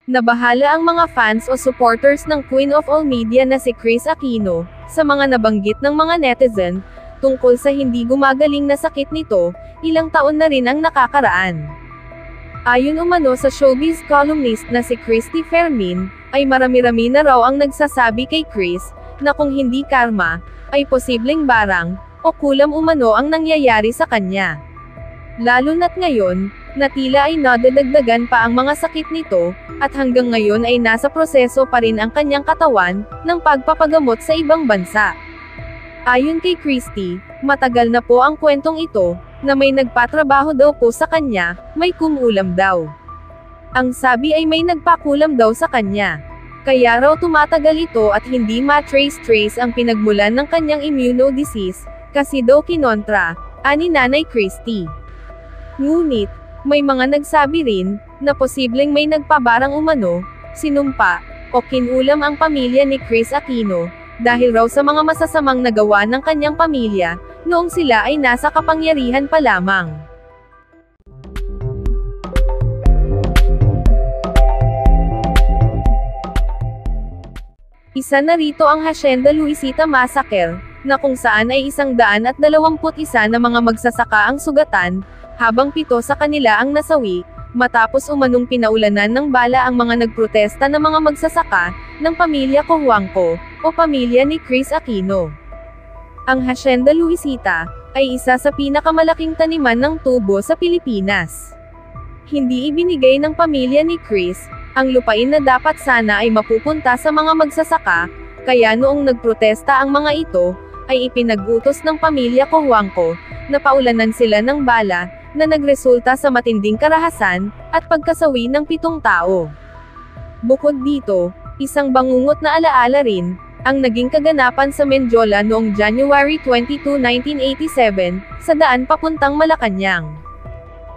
Nabahala ang mga fans o supporters ng Queen of All Media na si Kris Aquino, sa mga nabanggit ng mga netizen, tungkol sa hindi gumagaling na sakit nito, ilang taon na rin ang nakakaraan. Ayon umano sa showbiz columnist na si Christy Fermin, ay marami-rami na raw ang nagsasabi kay Kris, na kung hindi karma, ay posibleng barang, o kulam umano ang nangyayari sa kanya. Lalo na't ngayon, na tila ay nadadagdagan pa ang mga sakit nito, at hanggang ngayon ay nasa proseso pa rin ang kanyang katawan, ng pagpapagamot sa ibang bansa. Ayon kay Christy, matagal na po ang kwentong ito, na may nagpatrabaho daw po sa kanya, may kumulam daw. Ang sabi ay may nagpakulam daw sa kanya. Kaya raw tumatagal ito at hindi matrace ang pinagmulan ng kanyang immunodisease, kasi daw kinontra, ani Nanay Christy. Ngunit, may mga nagsabi rin, na posibleng may nagpabarang umano, sinumpa, o kinulam ang pamilya ni Kris Aquino, dahil raw sa mga masasamang nagawa ng kanyang pamilya, noong sila ay nasa kapangyarihan pa lamang. Isa na rito ang Hacienda Luisita Massacre, na kung saan ay 121 na mga magsasaka ang sugatan, habang 7 sa kanila ang nasawi, matapos umanong pinaulanan ng bala ang mga nagprotesta na mga magsasaka, ng pamilya Cojuangco, o pamilya ni Kris Aquino. Ang Hacienda Luisita, ay isa sa pinakamalaking taniman ng tubo sa Pilipinas. Hindi ibinigay ng pamilya ni Kris, ang lupain na dapat sana ay mapupunta sa mga magsasaka, kaya noong nagprotesta ang mga ito, ay ipinag-utos ng pamilya Cojuangco, na paulanan sila ng bala, na nagresulta sa matinding karahasan, at pagkasawi ng 7 tao. Bukod dito, isang bangungot na alaala rin, ang naging kaganapan sa Mendiola noong January 22, 1987, sa daan papuntang Malacanang.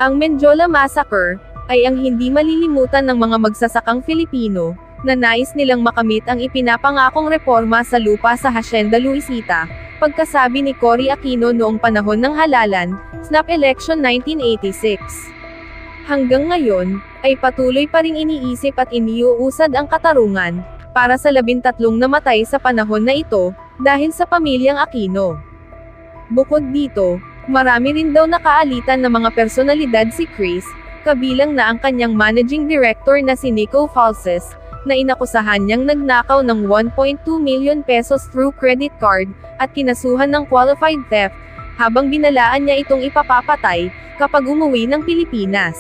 Ang Mendiola Massacre, ay ang hindi malilimutan ng mga magsasakang Filipino, na nais nilang makamit ang ipinapangakong reforma sa lupa sa Hacienda Luisita, pagkasabi ni Cory Aquino noong panahon ng halalan, snap election 1986. Hanggang ngayon, ay patuloy pa ring iniisip at iniuusad ang katarungan, para sa 13 namatay sa panahon na ito, dahil sa pamilyang Aquino. Bukod dito, marami rin daw nakaalitan na mga personalidad si Kris, kabilang na ang kanyang managing director na si Nico Falces, na inakusahan niyang nagnakaw ng 1.2 million pesos through credit card, at kinasuhan ng qualified theft, habang binalaan niya itong ipapapatay, kapag umuwi ng Pilipinas.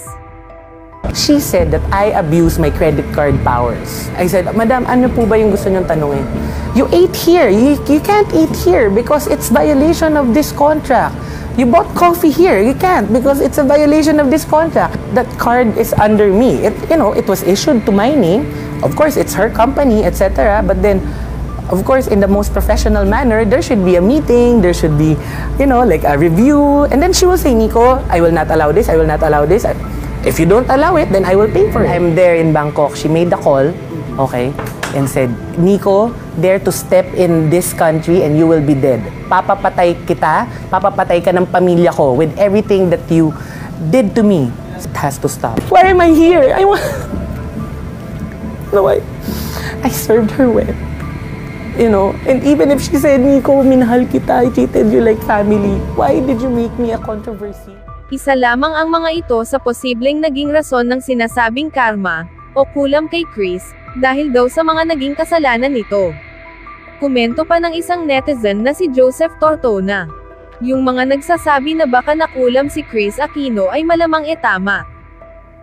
She said that I abuse my credit card powers. I said, Madam, ano po ba yung gusto niyong tanungin? You ate here. You can't eat here because it's violation of this contract. You bought coffee here. You can't because it's a violation of this contract. That card is under me. It was issued to my name. Of course, it's her company, etc. But then, of course, in the most professional manner, there should be a meeting, there should be, like a review. And then she will say, Nico, I will not allow this, I will not allow this. If you don't allow it, then I will pay for it. I'm there in Bangkok. She made the call, okay, and said, Nico, dare to step in this country and you will be dead. Papapatay kita, papapatay ka ng pamilya ko with everything that you did to me. It has to stop. Why am I here? No, I served her well. And even if she said, Nico, minahal kita, I treated you like family, why did you make me a controversy? Isa lamang ang mga ito sa posibleng naging rason ng sinasabing karma, o kulam kay Kris, dahil daw sa mga naging kasalanan nito. Komento pa ng isang netizen na si Joseph Tortona. Yung mga nagsasabi na baka nakulam si Kris Aquino ay malamang tama.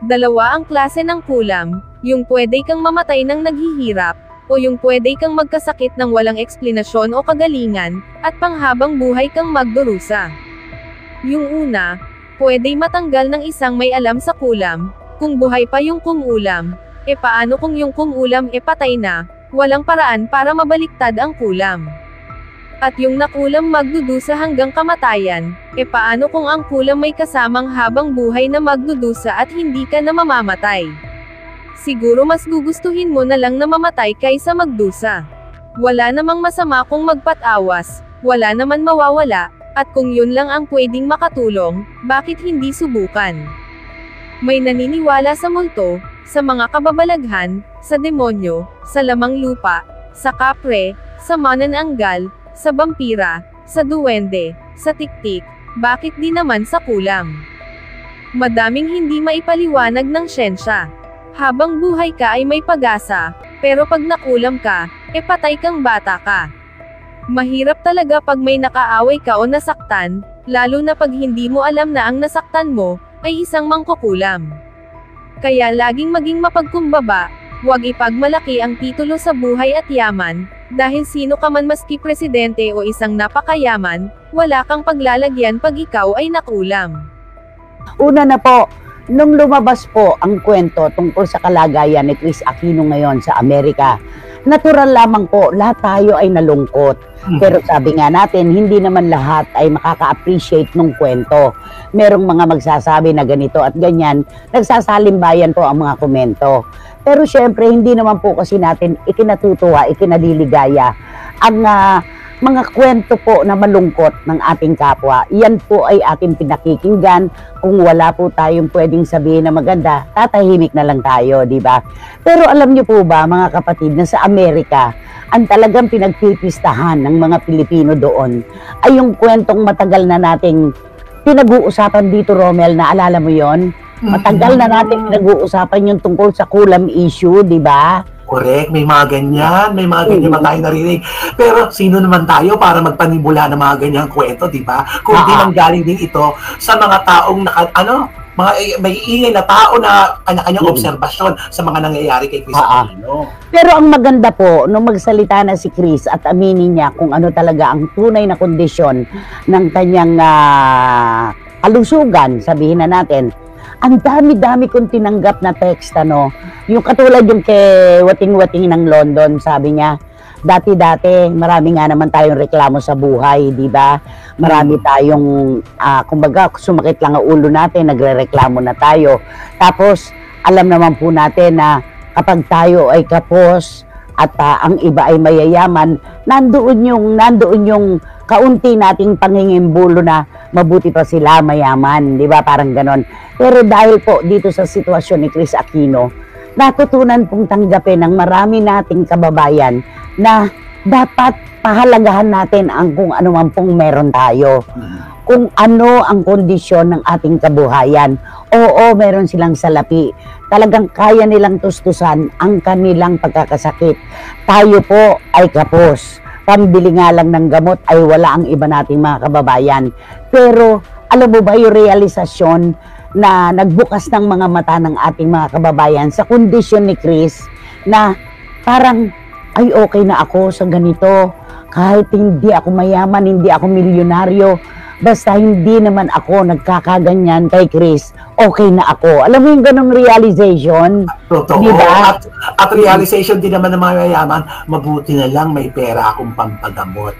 Dalawa ang klase ng kulam, yung pwede kang mamatay ng naghihirap, o yung pwede kang magkasakit ng walang eksplanasyon o kagalingan, at panghabang buhay kang magdurusa. Yung una, pwede matanggal ng isang may alam sa kulam, kung buhay pa yung kumulam, paano kung yung kumulam patay na, walang paraan para mabaliktad ang kulam. At yung nakulam magdudusa hanggang kamatayan, paano kung ang kulam may kasamang habang buhay na magdudusa at hindi ka na mamamatay? Siguro mas gugustuhin mo na lang na mamatay kaysa magdusa. Wala namang masama kung magpatawas, wala naman mawawala, at kung yun lang ang pwedeng makatulong, bakit hindi subukan? May naniniwala sa multo, sa mga kababalaghan, sa demonyo, sa lamang lupa, sa kapre, sa manananggal, sa vampira, sa duwende, sa tiktik, bakit di naman sa kulam? Madaming hindi maipaliwanag ng siyensya. Habang buhay ka ay may pag-asa, pero pag nakulam ka, patay kang bata ka. Mahirap talaga pag may nakaaway ka o nasaktan, lalo na pag hindi mo alam na ang nasaktan mo, ay isang mangkukulam. Kaya laging maging mapagkumbaba, huwag ipagmalaki ang titulo sa buhay at yaman, dahil sino ka man maski presidente o isang napakayaman, wala kang paglalagyan pag ikaw ay nakulam. Una na po, nung lumabas po ang kwento tungkol sa kalagayan ni Kris Aquino ngayon sa Amerika, natural lamang po, lahat tayo ay nalungkot. Pero sabi nga natin, hindi naman lahat ay makaka-appreciate ng kwento. Merong mga magsasabi na ganito at ganyan, nagsasalimbayan po ang mga komento. Pero syempre, hindi naman po kasi natin ikinatutuwa, ikinaliligaya ang mga kwento po na malungkot ng ating kapwa. Yan po ay ating pinakikinggan. Kung wala po tayong pwedeng sabihin na maganda, tatahimik na lang tayo, di ba? Pero alam niyo po ba, mga kapatid, na sa Amerika, ang talagang pinagpipistahan ng mga Pilipino doon ay yung kwentong matagal na nating pinag-uusapan dito, Romel, na alala mo yon? Matagal na natin pinag-uusapan yung tungkol sa kulam issue, di ba? Correct, may mga ganyan tayo narinig. Pero sino naman tayo para magpanibula ng mga ganyang kwento, di ba? Kung di nanggaling din ito sa mga taong mga may ingay na tao na kanya-kanyang obserbasyon sa mga nangyayari kay Kris Aquino. Pero ang maganda po, nung magsalita na si Kris at aminin niya kung ano talaga ang tunay na kondisyon ng kanyang kalusugan, sabihin na natin, ang dami-dami kong tinanggap na text, yung katulad yung kay Wating-Wating ng London, sabi niya, dati-dati, marami nga naman tayong reklamo sa buhay, di ba? Marami tayong, kumbaga, sumakit lang ang ulo natin, nagre-reklamo na tayo. Tapos, alam naman po natin na kapag tayo ay kapos at ang iba ay mayayaman, nandoon yung kaunti nating pangingimbulo na mabuti pa sila mayaman, di ba? Parang ganon. Pero dahil po dito sa sitwasyon ni Kris Aquino, natutunan pong tanggapin ng marami nating kababayan na dapat pahalagahan natin ang kung ano man pong meron tayo. Kung ano ang kondisyon ng ating kabuhayan. Oo, meron silang salapi. Talagang kaya nilang tustusan ang kanilang pagkakasakit. Tayo po ay kapos. Pambili nga lang ng gamot ay wala ang iba nating mga kababayan. Pero alam mo ba yung realisasyon na nagbukas ng mga mata ng ating mga kababayan sa kondisyon ni Kris na parang ay okay na ako sa ganito, kahit hindi ako mayaman, hindi ako milyonaryo, basta hindi naman ako nagkakaganyan kay Kris, okay na ako. Alam mo yung ganong realization? Totoo. Diba? At realization din naman ng mga mayaman, mabuti na lang may pera akong pampagamot.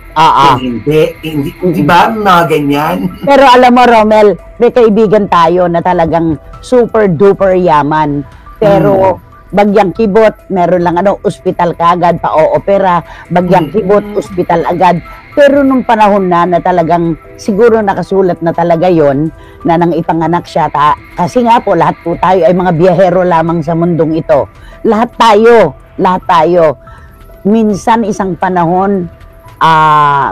Hindi, di ba mga ganyan? Pero alam mo, Romel, may kaibigan tayo na talagang super duper yaman. Pero bagyang kibot, meron lang ospital kaagad, pa-o-opera, bagyang kibot, ospital agad. Pero nung panahon na talagang siguro nakasulat na talaga yon na nang ipanganak siya, kasi nga po lahat po tayo ay mga biyahero lamang sa mundong ito. Lahat tayo. Minsan isang panahon,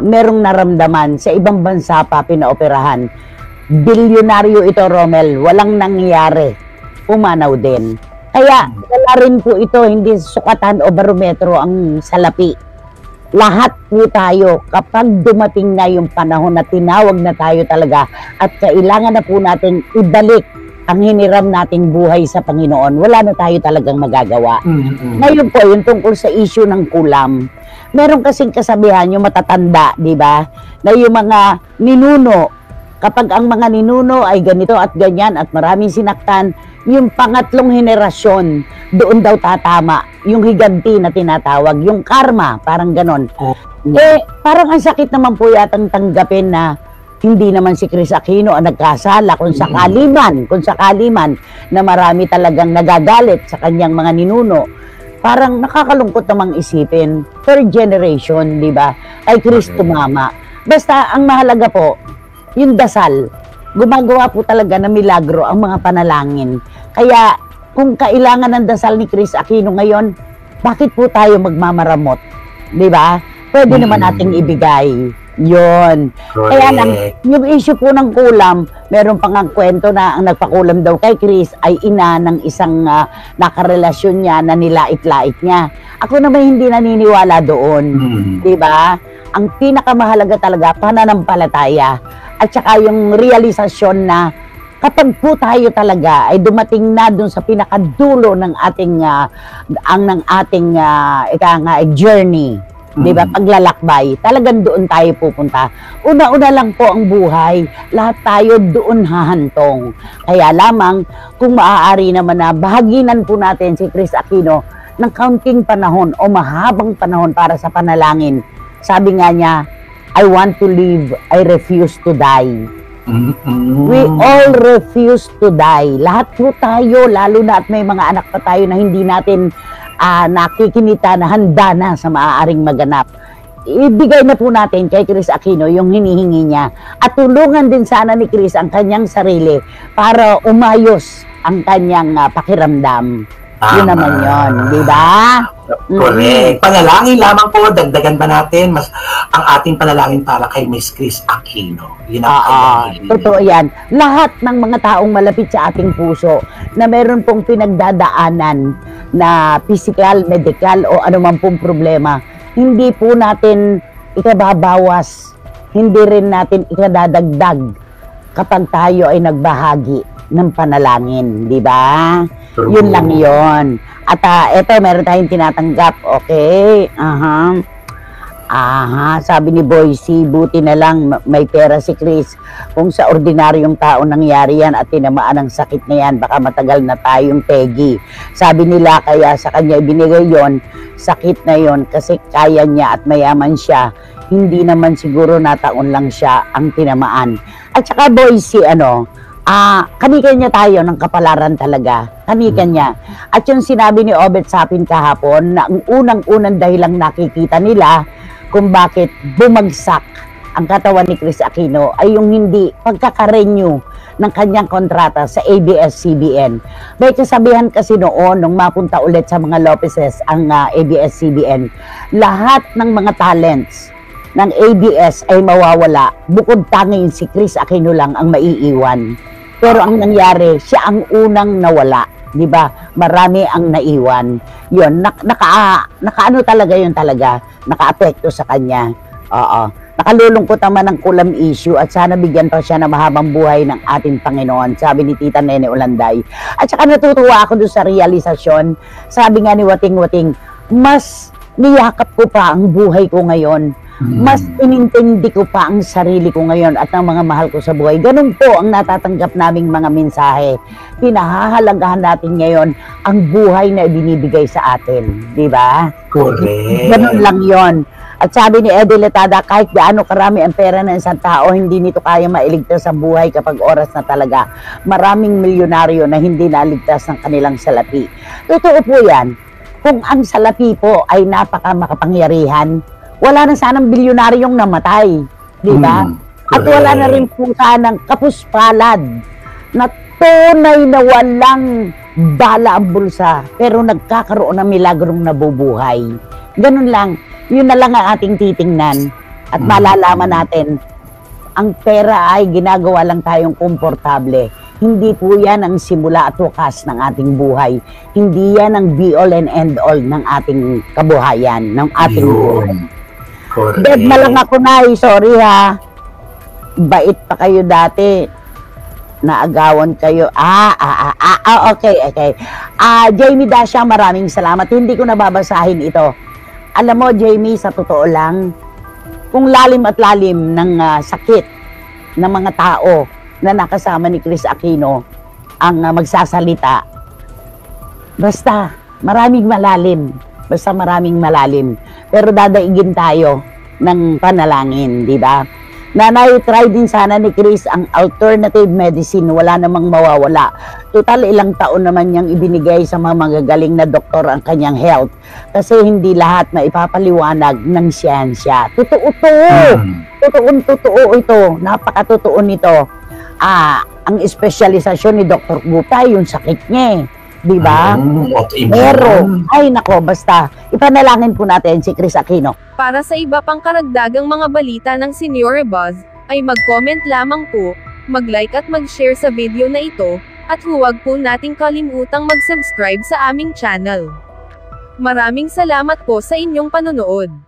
merong naramdaman sa ibang bansa pa pinaoperahan. Bilyonaryo ito, Romel, walang nangyari. Umanaw din. Kaya wala rin po ito, hindi sukatan o barometro ang salapi. Lahat po tayo, kapag dumating na yung panahon na tinawag na tayo talaga at kailangan na po natin ibalik ang hiniram nating buhay sa Panginoon, wala na tayo talagang magagawa. Ngayon po, yung tungkol sa issue ng kulam, meron kasing kasabihan yung matatanda, di ba? Na yung mga ninuno, kapag ang mga ninuno ay ganito at ganyan at maraming sinaktan, yung pangatlong henerasyon, doon daw tatama yung higanti na tinatawag, yung karma, parang ganon. Parang ang sakit naman po yatang tanggapin na hindi naman si Kris Aquino ang nagkasala kung sakali man na marami talagang nagagalit sa kanyang mga ninuno. Parang nakakalungkot namang isipin, third generation, di ba? Ay Kris tumama. Basta ang mahalaga po, yung dasal, gumagawa po talaga ng milagro ang mga panalangin. Kaya kung kailangan ng dasal ni Chris Aquino ngayon, bakit po tayo magmamaramot? Di ba? Pwede naman nating ibigay. Yun. Kaya lang, yung issue po ng kulam, meron pang ang kwento na ang nagpakulam daw kay Chris ay ina ng isang nakarelasyon niya na nilait-lait niya. Ako naman hindi naniniwala doon. Di ba? Ang pinakamahalaga talaga, pananampalataya. At saka yung realisasyon na kapag po tayo talaga ay dumating na dun sa pinakadulo ng ating journey, di ba, paglalakbay, talagang doon tayo pupunta. Una-una lang po ang buhay, lahat tayo doon hahantong. Kaya lamang, kung maaari naman na bahaginan po natin si Chris Aquino ng kaunting panahon o mahabang panahon para sa panalangin. Sabi nga niya, I want to live, I refuse to die. We all refuse to die. Lahat po tayo, lalo na at may mga anak pa tayo na hindi natin nakikinita na handa na sa maaaring maganap. Ibigay na po natin kay Chris Aquino yung hinihingi niya. At tulungan din sana ni Chris ang kanyang sarili para umayos ang kanyang pakiramdam. Yun naman yun, di ba? Correct. Panalangin lamang po, dagdagan pa natin mas ang ating panalangin para kay Miss Chris Aquino. Yun ang totoo yan. Lahat ng mga taong malapit sa ating puso na meron pong pinagdadaanan na physical, medical o anumang pong problema, hindi po natin ikababawas, hindi rin natin ikadadagdag kapag tayo ay nagbahagi ng panalangin, di ba? Yun lang yun. At eto, meron tayong tinatanggap. Okay. Sabi ni Boyce, buti na lang may pera si Chris. Kung sa ordinaryong tao nangyari yan at tinamaan ng sakit na yan, baka matagal na tayong pegi. Sabi nila, kaya sa kanya ibinigay yon, sakit na yon kasi kaya niya at mayaman siya. Hindi naman siguro nataon lang siya ang tinamaan. At saka Boyce, kanikan niya tayo ng kapalaran talaga. Kanikan niya. At yung sinabi ni Obet Sapin kahapon na ang unang-unang dahilang nakikita nila kung bakit bumagsak ang katawan ni Chris Aquino ay yung hindi pagkakarenew ng kanyang kontrata sa ABS-CBN. May kasabihan kasi noon nung mapunta ulit sa mga Lopezes ang ABS-CBN, lahat ng mga talents ng ABS ay mawawala, bukod tanging si Chris Aquino lang ang maiiwan. Pero ang nangyari, siya ang unang nawala, di ba? Marami ang naiwan. Yun, nakaano talaga yun talaga, naka-apekto sa kanya. Oo. Nakalulungkot naman ang kulam issue at sana bigyan pa siya ng mahabang buhay ng ating Panginoon, sabi ni Tita Nene Olanday. At saka natutuwa ako doon sa realisasyon, sabi nga ni Wating Wating, mas niyakap ko pa ang buhay ko ngayon. Mas inintindi ko pa ang sarili ko ngayon at ang mga mahal ko sa buhay. Ganun po ang natatanggap naming mga mensahe. Pinahahalagahan natin ngayon ang buhay na ibinibigay sa atin. Di ba? Correct. Ganun lang yon. At sabi ni Eddie Letada, kahit gaano karami ang pera ng isang tao, hindi nito kaya mailigtas sa buhay kapag oras na talaga. Maraming milyonaryo na hindi naligtas ng kanilang salapi. Totoo po yan. Kung ang salapi po ay napaka makapangyarihan, wala na sanang bilyonaryong namatay, di ba? At wala na rin po sanang kapuspalad na tunay na walang bala ang bulsa pero nagkakaroon ng milagrong nabubuhay. Ganun lang. Yun na lang ang ating titingnan at malalaman natin ang pera ay ginagawa lang tayong komportable. Hindi po yan ang simula at wakas ng ating buhay. Hindi yan ang be all and end all ng ating kabuhayan, ng ating buhay. Dead na lang ako, Nay. Sorry ha. Bait pa kayo dati. Naagawan kayo. Okay. Jamie Dasha, maraming salamat. Hindi ko nababasahin ito. Alam mo, Jamie, sa totoo lang, kung lalim at lalim ng sakit ng mga tao na nakasama ni Chris Aquino ang magsasalita, basta maraming malalim. Pero dadaigin tayo ng panalangin, di ba? Nanay, try din sana ni Chris ang alternative medicine. Wala namang mawawala. Total, ilang taon naman niyang ibinigay sa mga magagaling na doktor ang kanyang health. Kasi hindi lahat na ipapaliwanag ng siyensya. Totoo to. Totoo ito. Napakatotoo nito. Ang espesyalisasyon ni Dr. Gupta, yung sakit niya. Di ba? Pero, ay nako, basta, ipanalangin po natin si Chris Aquino. Para sa iba pang karagdagang mga balita ng Senior Buzz, ay mag-comment lamang po, mag-like at mag-share sa video na ito, at huwag po nating kalimutang mag-subscribe sa aming channel. Maraming salamat po sa inyong panonood.